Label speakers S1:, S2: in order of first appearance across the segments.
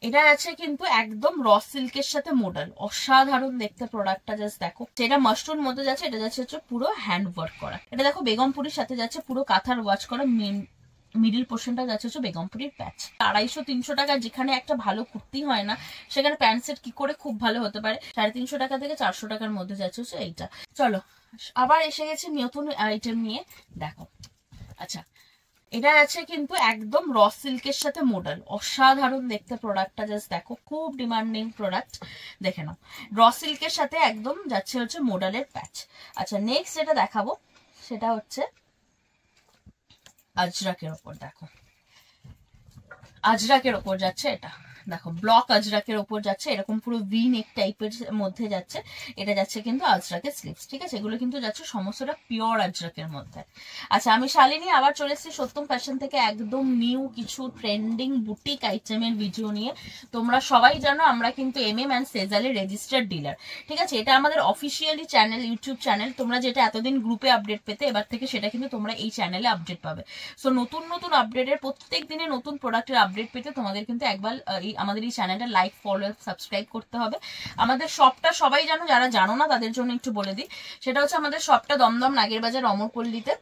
S1: এটা আছে কিন্তু একদম র সিল্কের সাথে মডেল, অসাধারণ দেখতে প্রোডাক্টটা, জাস্ট দেখো। এটা মাশরুম মধ্যে যাচ্ছে, এটা যাচ্ছে হচ্ছে পুরো হ্যান্ড ওয়ার্ক করা। এটা দেখো বেগমপুরির সাথে যাচ্ছে পুরো কাঁথার ওয়াচ করা, মিডিল পোর্শনটা যাচ্ছে হচ্ছে বেগমপুরির প্যাচ। 250-300 টাকা যেখানে একটা ভালো কুর্তি হয় না, সেখানে প্যান্ট সেট কি করে খুব ভালো হতে পারে। 350 টাকা থেকে 400 টাকার মধ্যে যাচ্ছে হচ্ছে এইটা। চলো আবার এসে গেছে নতুন আইটেম নিয়ে, দেখো। আচ্ছা, এটা আছে কিন্তু একদম র সিল্কের সাথে মডেল, অসাধারণ দেখতে প্রোডাক্টটা, জাস্ট দেখো। খুব ডিমান্ডিং প্রোডাক্ট, দেখে নাও। র সিল্কের সাথে একদম যাচ্ছে হচ্ছে মডেলের প্যাচ। আচ্ছা, নেক্সট যেটা দেখাবো সেটা হচ্ছে আজরাকের ওপর, দেখো। আজরাকের ওপর যাচ্ছে এটা, দেখো। ব্লক আজরাকের ওপর যাচ্ছে, এরকম পুরো ভি নেক টাইপের মধ্যে যাচ্ছে। এটা যাচ্ছে কিন্তু আজরাকের স্লিভস, ঠিক আছে। এগুলো কিন্তু যাচ্ছে সমস্তটা পিওর আজরাকের মধ্যে। আচ্ছা, আমি শালিনী আবার চলে এসেছি সত্যম ফ্যাশন থেকে একদম নিউ কিছু ট্রেন্ডিং বুটিক আইটেমের ভিডিও নিয়ে। তোমরা সবাই জানো আমরা কিন্তু MM অ্যান্ড সেজালের রেজিস্টার্ড ডিলার, ঠিক আছে। এটা আমাদের অফিসিয়ালি চ্যানেল, ইউটিউব চ্যানেল। তোমরা যেটা এতদিন গ্রুপে আপডেট পেতে, এবার থেকে সেটা কিন্তু তোমরা এই চ্যানেলে আপডেট পাবে। সো নতুন নতুন আপডেটের, প্রত্যেক দিনে নতুন প্রোডাক্টের আপডেট পেতে তোমাদের কিন্তু একবার আমাদের এই চ্যানেলটা লাইক, ফলো, সাবস্ক্রাইব করতে হবে। আমাদের শপটা সবাই জানো, যারা জানো না তাদের জন্য একটু বলে দিই। সেটা হচ্ছে আমাদের শপটা দমদম নাগের বাজার অমরপল্লীতে।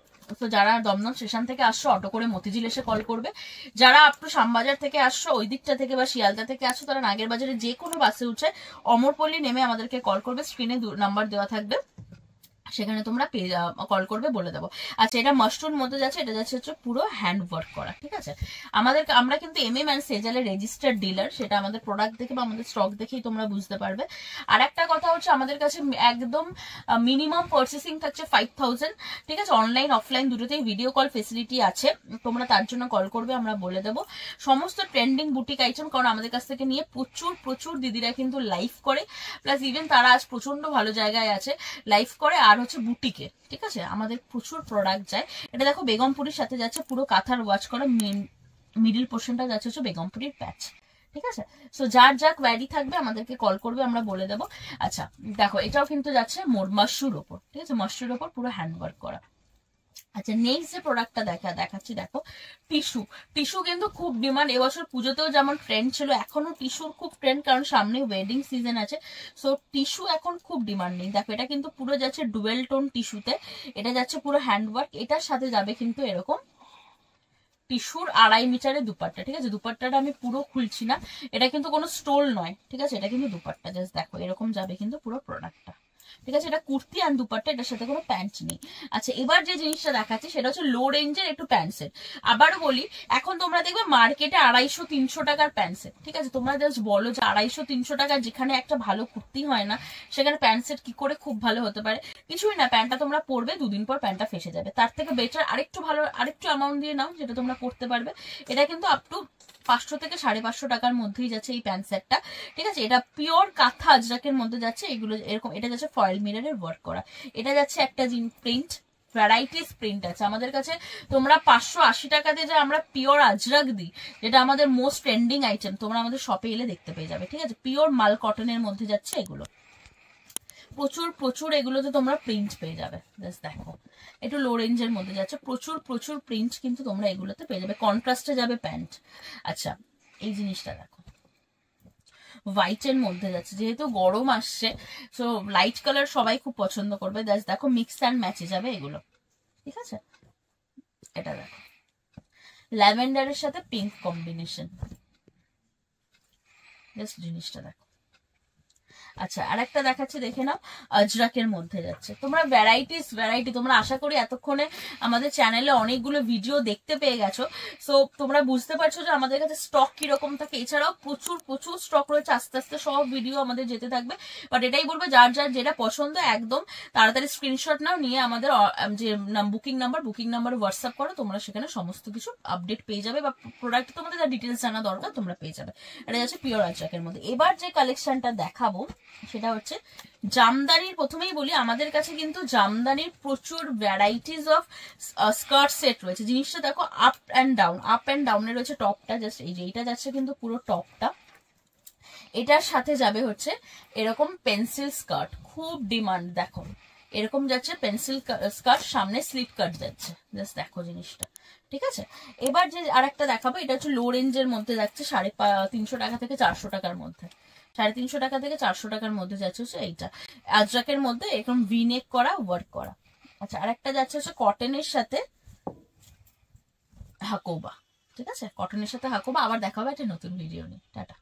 S1: তো যারা দমদম স্টেশন থেকে আসছো অটো করে মতিঝিল এসে কল করবে। যারা আপটু শ্যামবাজার থেকে আসছো, ওই দিকটা থেকে বা শিয়ালদা থেকে আসছো, তারা নাগের বাজারে যে কোনো বাসে উঠে অমরপল্লী নেমে আমাদেরকে কল করবে। স্ক্রিনে নাম্বার দেওয়া থাকবে, সেখানে তোমরা কল করবে, বলে দেবো। আচ্ছা, এটা মাশরুম মধ্যে যাচ্ছে, এটা যাচ্ছে হচ্ছে পুরো হ্যান্ড ওয়ার্ক করা, ঠিক আছে। আমরা কিন্তু MM অ্যান্ড সেজালের রেজিস্টার্ড ডিলার, সেটা আমাদের প্রোডাক্ট দেখে বা আমাদের স্টক দেখেই তোমরা বুঝতে পারবে। আর একটা কথা হচ্ছে, আমাদের কাছে একদম মিনিমাম পারচেসিং থাকছে 5000, ঠিক আছে। অনলাইন অফলাইন দুটোতেই ভিডিও কল ফেসিলিটি আছে, তোমরা তার জন্য কল করবে, আমরা বলে দেবো সমস্ত ট্রেন্ডিং বুটিক আইটেম। কারণ আমাদের কাছ থেকে নিয়ে প্রচুর প্রচুর দিদিরা কিন্তু লাইভ করে, প্লাস ইভেন তারা আজ প্রচন্ড ভালো জায়গায় আছে, লাইভ করে। আর হচ্ছে বুটিকে, ঠিক আছে, আমাদের প্রচুর প্রোডাক্ট যায়। এটা দেখো বেগমপুরির সাথে যাচ্ছে পুরো কাঁথার ওয়াচ করা, মিডিল পোর্শনটা যাচ্ছে হচ্ছে বেগমপুরির প্যাচ, ঠিক আছে। সো যার যা কোয়ারি থাকবে আমাদেরকে কল করবে, আমরা বলে দেবো। আচ্ছা দেখো, এটাও কিন্তু যাচ্ছে মাশরুর ওপর, ঠিক আছে, মাশরুর ওপর পুরো হ্যান্ডওয়ার্ক করা। আচ্ছা, নেক্সট যে প্রোডাক্টটা দেখাচ্ছি, দেখো। টিস্যু। টিস্যু কিন্তু খুব ডিমান্ড, এবছর পুজোতেও যেমন ট্রেন্ড ছিল, এখনো টিস্যুর খুব ট্রেন্ড, কারণ সামনে ওয়েডিং সিজন আছে। সো টিস্যু এখন খুব ডিমান্ডিং। দেখো, এটা কিন্তু পুরো যাচ্ছে ডুয়েল টোন টিস্যুতে, এটা যাচ্ছে পুরো হ্যান্ডওয়ার্ক। এটার সাথে যাবে কিন্তু এরকম টিস্যুর 2.5 মিটারের দুপাট্টা, ঠিক আছে। দুপাট্টাটা আমি পুরো খুলছি না, এটা কিন্তু কোনো স্টোল নয়, ঠিক আছে। এটা কিন্তু দুপাট্টা, জাস্ট দেখো, এরকম যাবে কিন্তু পুরো প্রোডাক্টটা, ঠিক আছে। এটা কুর্তি আর দুপাট্টা, এটার সাথে কোনো প্যান্ট নেই। আচ্ছা, এবার যে জিনিসটা দেখাচ্ছি সেটা হচ্ছে লো রেঞ্জের একটু প্যান্ট সেট। আবারও বলি, এখন তোমরা দেখবে মার্কেটে 250-300 টাকার প্যান্ট সেট, ঠিক আছে। তোমরা জাস্ট বলো যে 250-300 টাকা যেখানে একটা ভালো কুর্তি হয় না, সেখানে প্যান্ট সেট কি করে খুব ভালো হতে পারে। কিছুই না, প্যান্টটা তোমরা পরবে, 2 দিন পর প্যান্টটা ফেসে যাবে। তার থেকে বেটার আরেকটু ভালো আরেকটু অ্যামাউন্ট দিয়ে নাও, যেটা তোমরা পড়তে পারবে। এটা কিন্তু আপ টু 500 থেকে 550 টাকার মধ্যেই যাচ্ছে এই প্যান্ট সেটটা, ঠিক আছে। এটা পিওর কাঁথা আজরাকের মধ্যে যাচ্ছে, এগুলো এরকম। এটা যাচ্ছে ফয়েল মিররের ওয়ার্ক করা, এটা যাচ্ছে একটা প্রিন্ট, ভ্যারাইটিস প্রিন্ট আছে আমাদের কাছে। তোমরা 580 টাকা দিয়ে যে আমরা পিওর আজরাক দিই, যেটা আমাদের মোস্ট ট্রেন্ডিং আইটেম, তোমরা আমাদের শপে এলে দেখতে পেয়ে যাবে, ঠিক আছে। পিওর মাল কটনের মধ্যে যাচ্ছে এগুলো, প্রচুর প্রচুর এগুলোতে তোমরা প্রিন্ট পেয়ে যাবে। জাস্ট দেখো, একটু লো রেঞ্জের মধ্যে যাচ্ছে, প্রচুর প্রচুর প্রিন্ট কিন্তু তোমরা এগুলোতে পেয়ে যাবে। কন্ট্রাস্টে যাবে প্যান্ট। আচ্ছা, এই জিনিসটা দেখো, হোয়াইটের মধ্যে যাচ্ছে, যেহেতু গরম আসছে, সো লাইট কালার সবাই খুব পছন্দ করবে। জাস্ট দেখো, মিক্স অ্যান্ড ম্যাচে যাবে এগুলো, ঠিক আছে। এটা দেখো, ল্যাভেন্ডারের সাথে পিঙ্ক কম্বিনেশন, জাস্ট জিনিসটা দেখো। আচ্ছা, আর একটা দেখাচ্ছি, দেখে নাও, আজরাকের মধ্যে যাচ্ছে। তোমরা ভ্যারাইটি তোমরা আশা করি এতক্ষণে আমাদের চ্যানেলে অনেকগুলো ভিডিও দেখতে পেয়ে গেছো। সো তোমরা বুঝতে পারছো যে আমাদের কাছে স্টক কিরকম থাকে। এছাড়াও প্রচুর প্রচুর স্টক রয়েছে, আস্তে আস্তে সব ভিডিও আমাদের যেতে থাকবে। বাট এটাই বলবো, যার যার যেটা পছন্দ একদম তাড়াতাড়ি স্ক্রিনশট নাও, নিয়ে আমাদের যে বুকিং নাম্বার হোয়াটসঅ্যাপ করো, তোমরা সেখানে সমস্ত কিছু আপডেট পেয়ে যাবে, বা প্রোডাক্ট তোমাদের যা ডিটেলস জানা দরকার তোমরা পেয়ে যাবে। এটা যাচ্ছে পিওর আজরাকের মধ্যে। এবার যে কালেকশনটা দেখাবো সেটা হচ্ছে জামদানির। প্রথমেই বলি, আমাদের কাছে কিন্তু জামদানির প্রচুর ভ্যারাইটিস অফ স্কার্ট সেট রয়েছে। জিনিসটা দেখো, আপ অ্যান্ড ডাউনে রয়েছে টপটা, জাস্ট এই যে এইটা যাচ্ছে কিন্তু পুরো টপটা। এটার সাথে যাবে হচ্ছে এরকম পেন্সিল স্কার্ট, খুব ডিমান্ড। দেখো, এরকম যাচ্ছে পেন্সিল স্কার্ট, সামনে স্লিট কাট যাচ্ছে, জাস্ট দেখো জিনিসটা, ঠিক আছে। এবার যে আরেকটা দেখাবো, এটা হচ্ছে লো রেঞ্জের মধ্যে যাচ্ছে 350 টাকা থেকে 400 টাকার মধ্যে, 350 টাকা থেকে 400 টাকার মধ্যে যাচ্ছে হচ্ছে এইটা আজরাকের মধ্যে এরকম ভিনেক করা ওয়ার্ক করা। আচ্ছা আরেকটা যাচ্ছে হচ্ছে কটনের সাথে হাকোবা, ঠিক আছে, কটনের সাথে হাকোবা। আবার দেখা হবে একটা নতুন ভিডিও নিয়ে, টাটা।